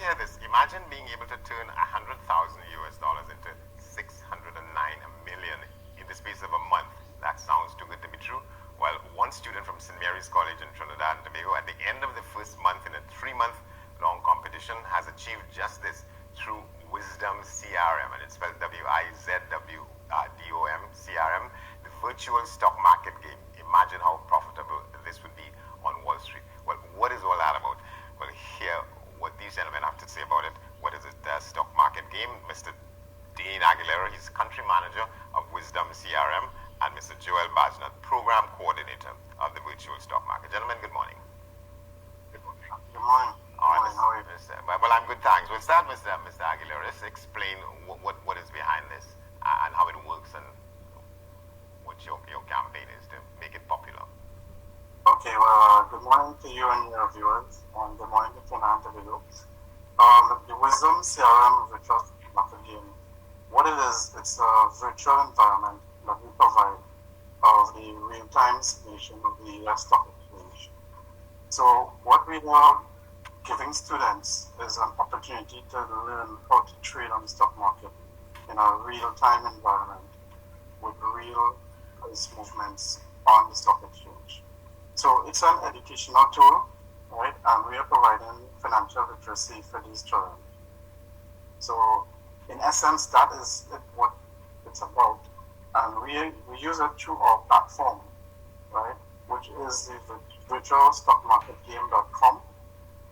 hear this. Imagine being able to turn 100,000 US dollars into 609 million in the space of a month. That sounds too good to be true. Well, one student from St. Mary's College in Trinidad and Tobago, at the end of the first month in a 3-month-long competition, has achieved just this through WizdomCRM, and it's spelled WIZWDOM CRM, the virtual stock market game. Imagine how profitable this would be on Wall Street. Well, what is all that about? Well, hear what these gentlemen have to say about it. What is it, stock market game? Mr. Dean Aguilera, he's country manager of WizdomCRM, and Mr. Joel Bajnath, program coordinator of the virtual stock market. Gentlemen, good morning. Good morning. Good morning. All right, how are you? Well, I'm good, thanks. We'll start with Mr. Aguilera. Just explain what is behind this and how it works and what your campaign is to make it popular. Okay, well, good morning to you and your viewers, and good morning to Trinidad and Tobago. The WizdomCRM virtual market game, what it is, it's a virtual environment that we provide of the real-time simulation of the US stock exchange. So what we are giving students is an opportunity to learn how to trade on the stock market in a real-time environment with real price movements on the stock exchange. So it's an educational tool, right? And we are providing financial literacy for these children. So in essence, that is what it's about. And we use it through our platform, right? Which is the virtualstockmarketgame.com,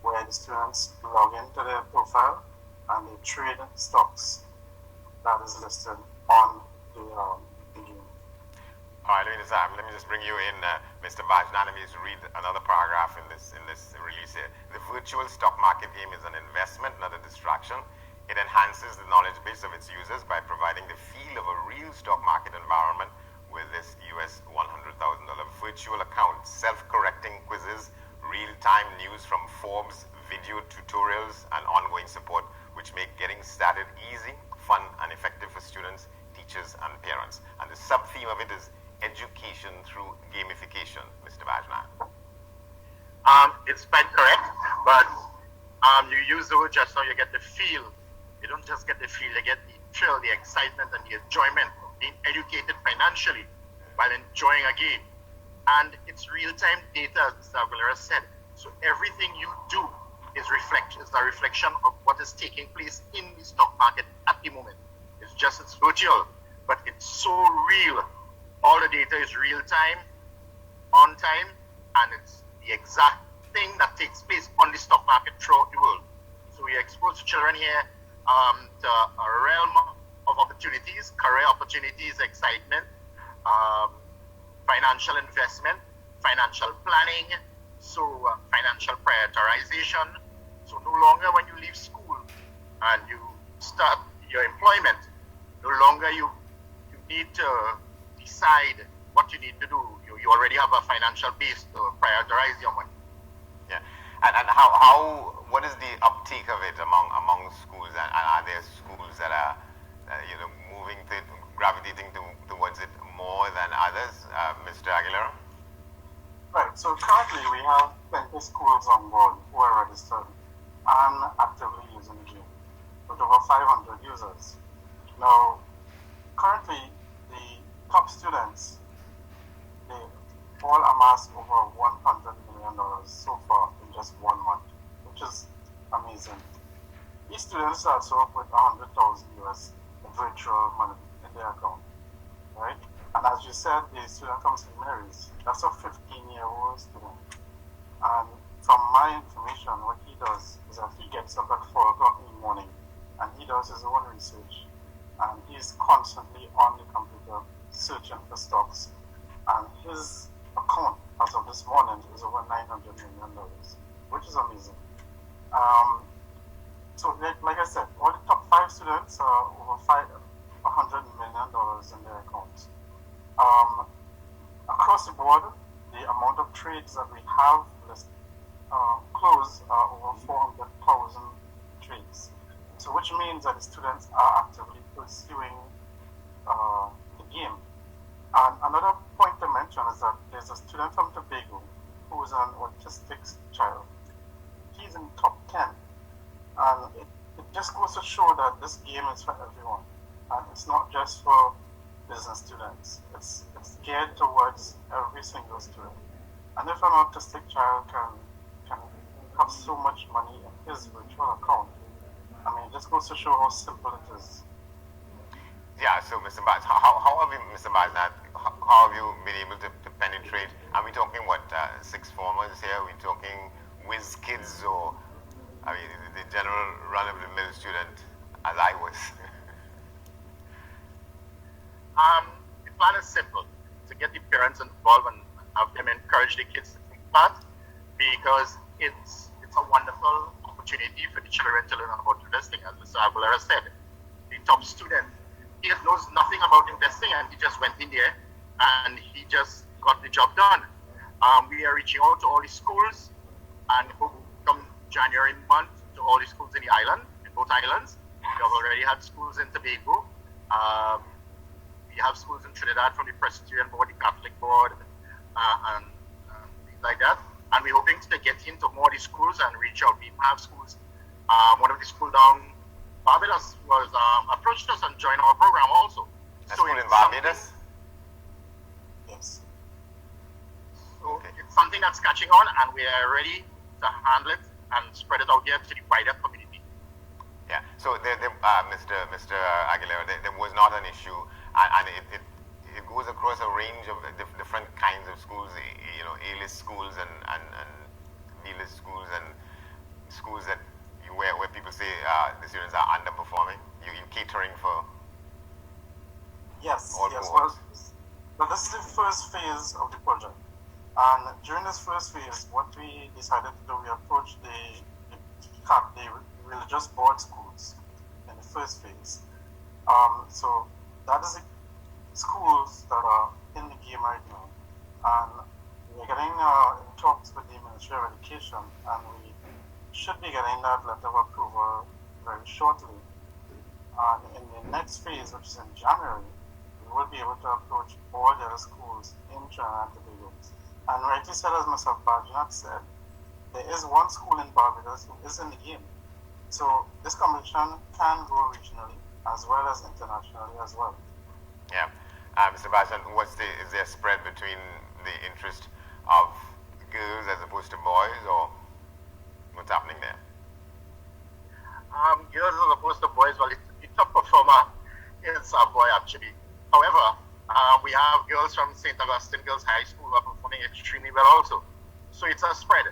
where the students log into their profile and they trade stocks that is listed on the game. All right, let me just bring you in, Mr. Bajnath. Let me just read another paragraph in this release here. The virtual stock market game is an investment, not a distraction. It enhances the knowledge base of its users by providing the feel of a real stock market environment with this US $100,000 virtual account, self-correcting quizzes, real-time news from Forbes, video tutorials, and ongoing support, which make getting started easy, fun, and effective for students, teachers, and parents. And the sub-theme of it is education through gamification, Mr. Bajnath. It's quite correct, but you use the word just now, you get the feel. You don't just get the feel, you get the thrill, the excitement, and the enjoyment of being educated financially while enjoying a game. And it's real-time data, as Mr. Aguilera said. So everything you do is a reflection of what is taking place in the stock market at the moment. It's virtual, but it's so real. All the data is real-time, on time, and it's the exact thing that takes place on the stock market throughout the world. So we expose the children here to a realm of opportunities, career opportunities, excitement, financial investment, financial planning, so financial prioritization. So no longer when you leave school and you start your employment, no longer you need to decide what you need to do. You already have a financial base to prioritize your money. Yeah, and what is the uptake of it among schools, and are there schools that are gravitating towards it more than others, Mr. Aguilera? Right. So currently we have 20 schools on board who are registered and actively using the game, with over 500 users. Now, currently the top students, they all amassed over $100 million so far in just 1 month, which is amazing. These students also put 100,000 US virtual money in their account, right? And as you said, the student from St. Mary's, that's a 15-year-old student. And from my information, what he does is that he gets up at 4 o'clock in the morning and he does his own research. And he's constantly on the computer searching for stocks. And his account, as of this morning, is over $900 million, which is amazing. So, like I said, all the top 5 students are over $100 million in their accounts. Across the board, the amount of trades that we have closed are over 400,000 trades. So, which means that the students are actively pursuing the game. And another point to mention is that there's a student from Tobago who is an autistic child. He's in top 10. And this game is for everyone, and it's not just for business students. It's geared towards every single student. And if an autistic child can have so much money in his virtual account, I mean, it just goes to show how simple it is. Yeah, so Mr. Baz, how have you, Mr. Baz, how have you been able to penetrate? Are we talking what, sixth formers here? Are we talking whiz kids, or I mean the general run-of-the-mill student, as I was? The plan is simple: to get the parents involved and have them encourage the kids to take part, because it's a wonderful opportunity for the children to learn about investing. As Mr. Aguilera said, the top student, he knows nothing about investing, and he just went in there and he just got the job done. We are reaching out to all the schools, and hope come January month to all the schools in the island, in both islands. We have already had schools in Tobago. We have schools in Trinidad from the Presbyterian Board, the Catholic Board, and things like that. And we're hoping to get into more of the schools and reach out. We have schools. One of the schools down Barbados was approached us and joined our program also. A school in Barbados? Yes. So it's something that's catching on, and we are ready to handle it and spread it out there to the wider community. Yeah. So, Mr. Aguilera, there was not an issue, and it goes across a range of different kinds of schools. You know, A-list schools and B-list schools, and schools that where people say the students are underperforming. You catering for Yes. all Yes. cohorts. Well, this is the first phase of the project. And during this first phase, what we decided to do, we approached the religious board schools in the first phase. So that is the schools that are in the game right now. And we're getting in talks with the Ministry of Education, and we should be getting that letter of approval very shortly. And in the next phase, which is in January, we will be able to approach all the other schools in Trinidad and Tobago. And rightly said, as Mr. Bajnat said, there is one school in Barbados who is in the game. So this competition can go regionally as well as internationally as well. Yeah. Mr. Bajnat, is there a spread between the interest of girls as opposed to boys, or what's happening there? Girls as opposed to boys, well, the top performer is a boy actually. However, we have girls from St. Augustine Girls High School who are performing extremely well also. So it's a spread,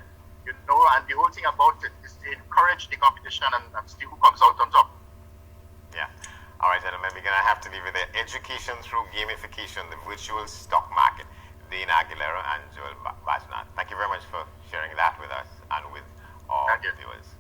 you know, and the whole thing about it is to encourage the competition and see who comes out on top. Yeah. All right, gentlemen, we're going to have to leave it there. Education through gamification, the virtual stock market. Dean Aguilera and Joel Bajnat. Thank you very much for sharing that with us and with our viewers.